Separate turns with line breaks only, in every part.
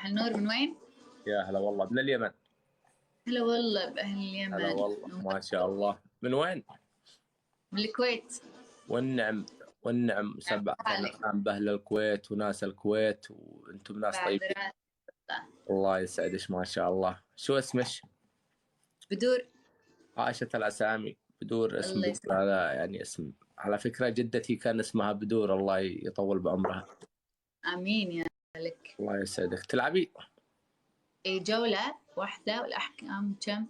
صباح النور، من وين؟
يا هلا والله من اليمن.
هلا والله بأهل اليمن.
هلا والله ما شاء الله. من وين؟
من الكويت.
والنعم والنعم، سبع
حالك
نعم بأهل الكويت وناس الكويت وانتم ناس
بعد
طيبين.
راسك.
الله يسعدش ما شاء الله. شو اسمش؟
بدور.
عائشة الأسامي. بدور اسم
الله
بدور
يسلمك.
هذا يعني اسم، على فكرة جدتي كان اسمها بدور، الله يطول بعمرها.
امين يا لك.
الله يسعدك. تلعبي؟
اي جولة واحدة والاحكام كم؟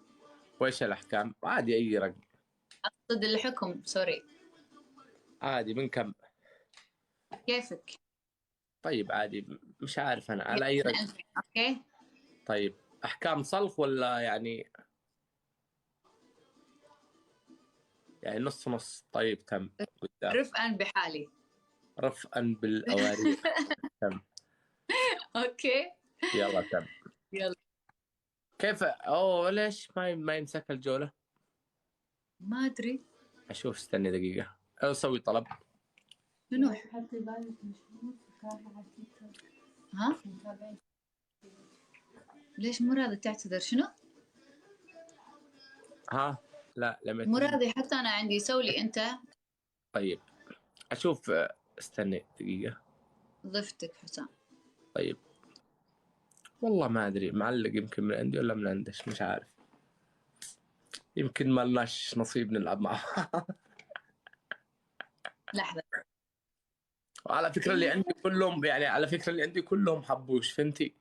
وإيش الأحكام؟ عادي أي رقم.
اقصد الحكم، سوري.
عادي من كم؟
كيفك؟
طيب عادي، مش عارف أنا على أي
يلا
رقم.
2000. اوكي.
طيب أحكام صلخ ولا يعني نص نص؟ طيب تم. قدام.
رفقا بحالي.
رفقا بالأواريق. تم.
اوكي.
يلا تم.
يلا.
كيف ليش ما يمسك الجولة؟
ما ادري.
أشوف، استني دقيقة أسوي طلب.
شنو؟ ها؟ ليش مو راضي تعتذر؟ شنو؟
ها لا لم
مو
يتم.
راضي حتى انا عندي، سولي انت.
طيب أشوف، استني دقيقة.
ضفتك حسام.
طيب والله ما أدري، معلق يمكن من عندي ولا من عندش، مش عارف. يمكن ما لناش نصيب نلعب معه.
لحظة.
على فكرة اللي عندي كلهم، يعني على فكرة اللي عندي كلهم حبوش، فهمتي؟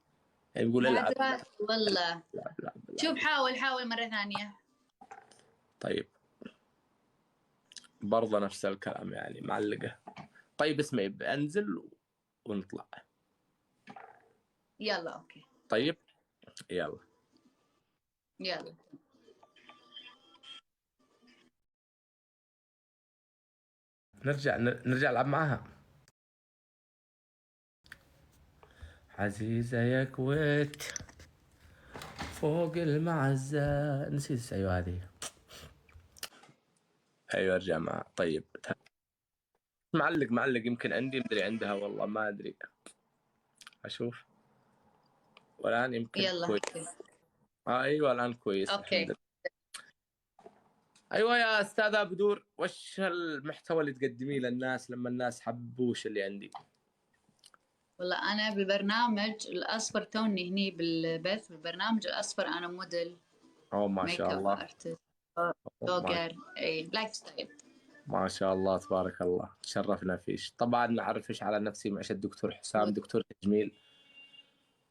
يعني يقول العب.
بعد راسي والله.
لا.
شوف، حاول مرة ثانية.
طيب برضه نفس الكلام يعني معلقة. طيب اسمعي، بنزل ونطلع.
يلا اوكي.
طيب يلا.
يلا.
نرجع نلعب معها. عزيزة يا كويت فوق المعزة، نسيت. أيوة هذه. أيوة ارجع معها. طيب معلق يمكن عندي، مدري عندها والله ما أدري. أشوف. والآن يمكن
يلا
كويس.
اوكي.
أيوة الآن كويس الحمد
اوكي.
لله. أيوة يا أستاذة بدور، وش المحتوى اللي تقدميه للناس لما الناس حبوش اللي عندي؟
والله انا بالبرنامج الاصفر، توني هني بالبث بالبرنامج الاصفر انا موديل.
أو ما
ميك
شاء
اب
الله.
ارتست.
ما
بلوجر. اي لايف ستايل.
ما شاء الله تبارك الله، شرفنا فيش. طبعا نعرفش على نفسي، معش الدكتور حسام، دكتور تجميل،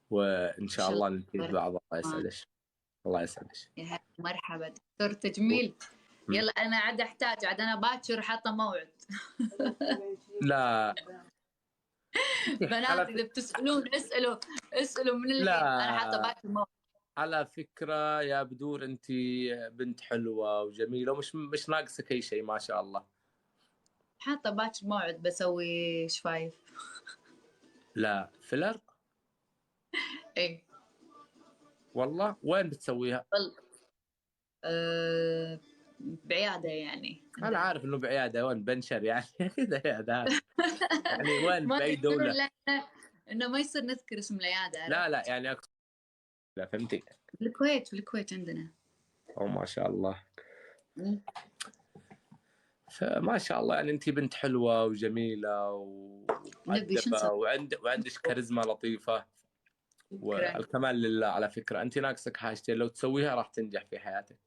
وإن شاء الله نفيد بعض. الله يسعدش. الله يسعدش.
يا هلا مرحبا دكتور تجميل. يلا انا عاد احتاج، عاد انا باكر حاطه موعد.
لا
بنات اذا بتسالون اسالوا من الحين، انا حاطه
لا،
باكر موعد.
على فكرة يا بدور انت بنت حلوة وجميلة، ومش ناقصك اي شيء ما شاء الله.
حاطه باكر موعد بسوي شفايف.
لا فيلر.
ايه
والله وين بتسويها؟
بعياده يعني
انا
عندنا.
عارف انه بعيادة، وين بنشر يعني. كذا عيادة هذه. يعني وين
ما
باي
تذكرون
دولة؟
لنا انه ما يصير نذكر اسم العياده، عرفت؟
لا يعني اقصد، لا فهمتي.
في الكويت عندنا.
او ما شاء الله.
مم.
فما شاء الله يعني انت بنت حلوة وجميلة
نبي شو نسوي؟
ومؤدبة وعندك كاريزما لطيفة،
شكرا.
والكمال لله. على فكرة انت ناقصك حاجتين، لو تسويها راح تنجح في حياتك.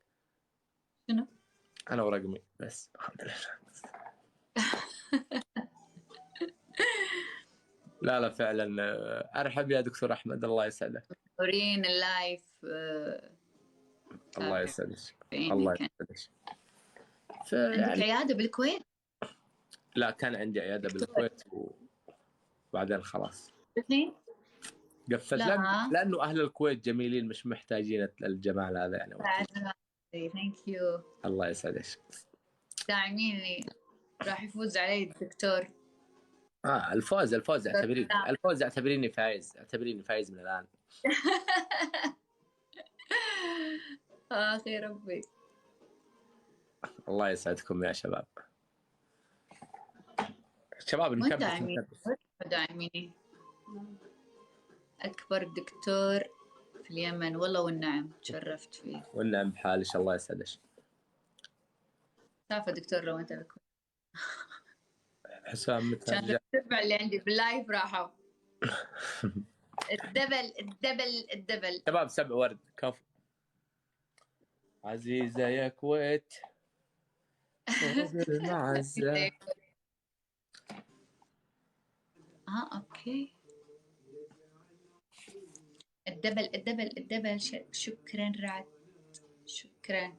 شنو؟
انا ورقمي بس الحمد لله. لا فعلا. ارحب يا دكتور احمد، الله يسعدك.
تورين اللايف.
الله يسعدك.
تابعيني.
الله
كان
يسعدك.
عندك
فيعني
عياده بالكويت؟
لا، كان عندي عياده
دكتور
بالكويت وبعدين خلاص
الحين؟
قفلت،
لا ها.
لانه اهل الكويت جميلين، مش محتاجين الجمال هذا يعني.
ثانك يو.
الله يسعدك.
داعميني. راح يفوز علي الدكتور.
الفوز اعتبريني فايز من الان.
اخي ربي.
الله يسعدكم يا شباب. شباب
وين
نكبس.
داعميني؟ داعميني. أكبر دكتور في اليمن. والله والنعم تشرفت فيه.
والنعم بحالك، الله يسعدك.
تعرف دكتور لو أنت بكون
حسام متى
كان
رجع؟
التبع اللي عندي باللايف راحوا. الدبل
شباب 7 ورد كفو. عزيزة يا كويت فوق المعزة.
اوكي. الدبل شكرا رعد، شكرا.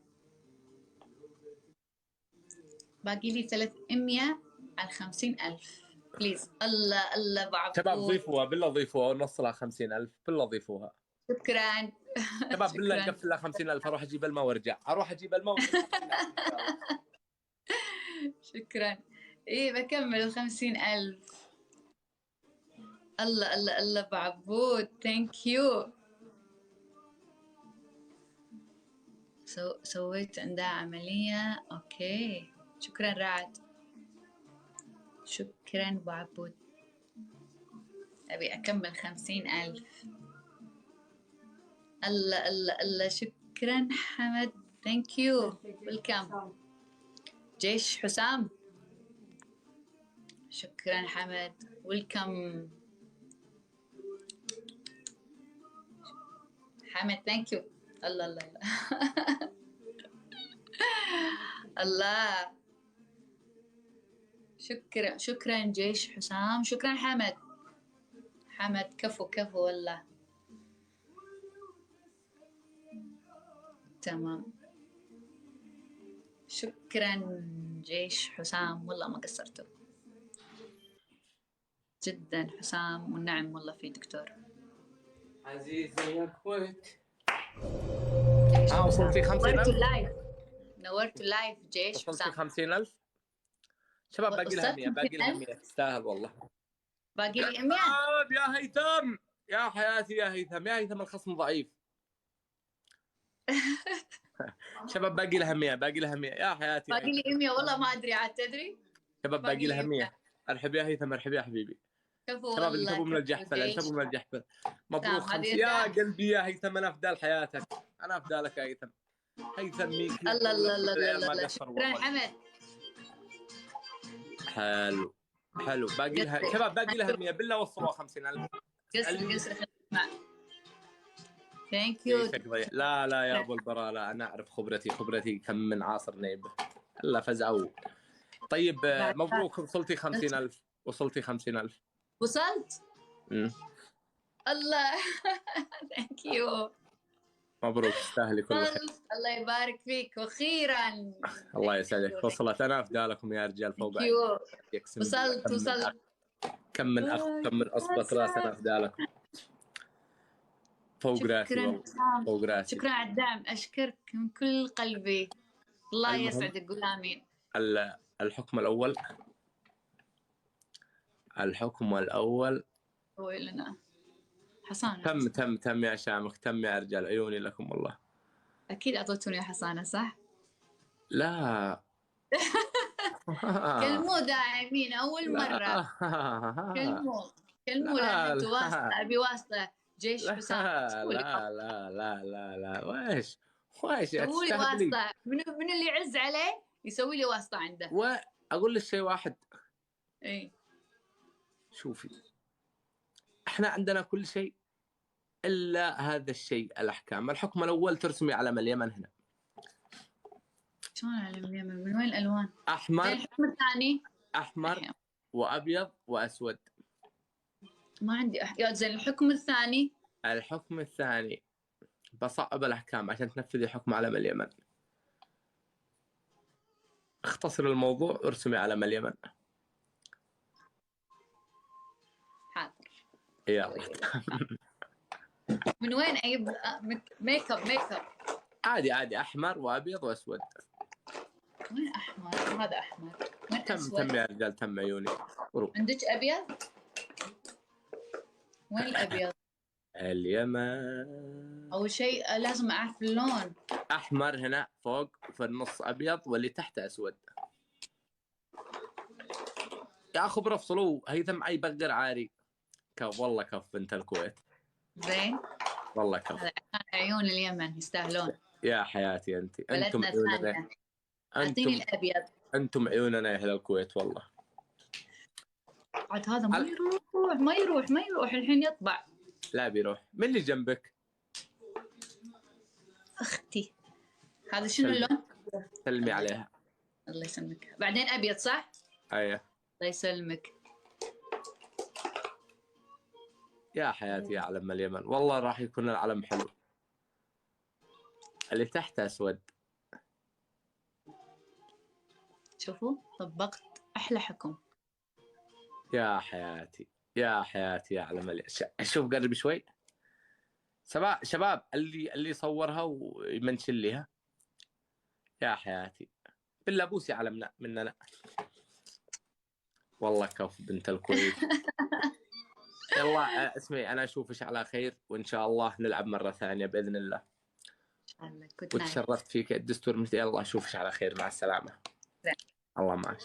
باقي لي 300 على 50,000 بليز. الله بعبود.
شباب ضيفوها بالله، ضيفوها ونوصلها 50,000 بالله، ضيفوها.
شكرا.
شباب بالله نقفل لها 50,000. اروح اجيب الماء وارجع، اروح اجيب الماء وارجع.
شكرا. ايه بكمل 50,000. الله بعبود. ثانك يو. سويت عندها عملية. اوكي شكرا رعد، شكرا بعبود. ابي اكمل 50,000. الله شكرا حمد. ثانك يو. ويلكم. جيش حسام. شكرا حمد. ويلكم حمد. ثانك يو. الله الله. شكرا جيش حسام. شكرا حمد كفو والله. تمام. شكرا جيش حسام، والله ما قصرتوا جدا حسام، والنعم والله في دكتور.
عزيزة يا كويت.
جيش
وصلتي 50,000.
نورت اللايف جيش
وصلتي
حسام.
50,000. شباب باقي لها 100، باقي لها 100 تستاهل والله.
باقي لي 100.
يا هيثم يا حياتي، يا هيثم الخصم ضعيف. شباب باقي لها 100، باقي لها 100 يا حياتي.
باقي لي 100 والله ما ادري عاد تدري.
شباب باقي لها 100. ارحب يا هيثم، ارحب يا حبيبي.
كفو
شباب
والله.
انتبهوا من الجحفل، انتبهوا من الجحفل. مبروك
سام.
5 يا قلبي يا هيثم. انا افدال حياتك، انا افدالك يا هيثم. هيثم ميكي.
الله شكرا حمد.
حلو باقي لها شباب، باقي لها 100 بالله وصلوا 50,000.
قصر اسمع. ثانك يو.
لا يا ابو البراء، لا انا اعرف خبرتي كم من عاصر نيبه. الا فزعوا. طيب مبروك وصلتي 50,000. وصلتي 50,000.
وصلت. الله. ثانك يو.
مبروك تستاهلي كل خير.
الله يبارك فيك واخيرا.
الله يسعدك. وصلت. انا افدالكم يا رجال فوق عيني.
وصلت.
كم من اخ، كم من اصبط راس. انا افدالكم فوق راسي والله، فوق راسي.
شكرا على الدعم، اشكرك من كل قلبي. الله يسعدك. قول امين.
الحكم الاول
هو لنا حصانة.
تم يا شامخ، تم يا رجال. عيوني لكم والله.
اكيد اعطيتوني حصانة صح؟
لا.
كلموا داعمين اول مرة. كلموا لأن انتوا واسطة. ابي واسطة جيش حسام.
لا ويش
سووا لي واسطة. من اللي يعز عليه يسوي لي واسطة عنده.
واقول لك شيء واحد.
اي
شوفي، احنا عندنا كل شيء الا هذا الشيء، الاحكام. الحكم الاول ترسمي علم اليمن هنا.
شلون علم اليمن؟ من وين الالوان؟
احمر.
الحكم الثاني
احمر وابيض واسود.
ما عندي زين الحكم
الثاني بصعب الاحكام عشان تنفذي حكم علم اليمن. اختصر الموضوع، ارسمي علم اليمن.
حاضر.
يلا.
من وين اجيب ميك اب؟
عادي احمر وابيض واسود.
وين احمر؟ هذا احمر. وين اسود؟
تم يا رجال، تم عيوني.
عندك ابيض؟ وين الابيض؟
اليمن.
اول شيء لازم اعرف اللون.
احمر هنا فوق، في النص ابيض، واللي تحت اسود. يا اخو برفصلوه. هيثم اي بقر عاري. والله كف بنت الكويت.
زين.
والله كفو.
عيون اليمن يستاهلون.
يا حياتي انتم
بلدنا
عيوننا.
الثانية. اعطيني الابيض.
انتم عيوننا يا اهل الكويت والله.
عاد هذا ما يروح الحين يطبع.
لا بيروح. من اللي جنبك؟
اختي. هذا شنو اللون؟
سلمي عليها.
الله يسلمك. بعدين ابيض صح؟
ايه.
الله يسلمك.
يا حياتي يا علم اليمن، والله راح يكون العلم حلو. اللي تحت اسود.
شوفوا طبقت احلى حكم.
يا حياتي يا حياتي يا علم اليمن. شوف قرب شوي. شباب اللي صورها ويمنشن ليها. يا حياتي بالله بوسي علمنا مننا. والله كف بنت الكويت. يلا اسمعي، انا اشوفك على خير، وان شاء الله نلعب مره ثانيه باذن الله.
الله
وتشرفت فيك الدستور مثل. يلا اشوفك على خير، مع السلامه. الله معك.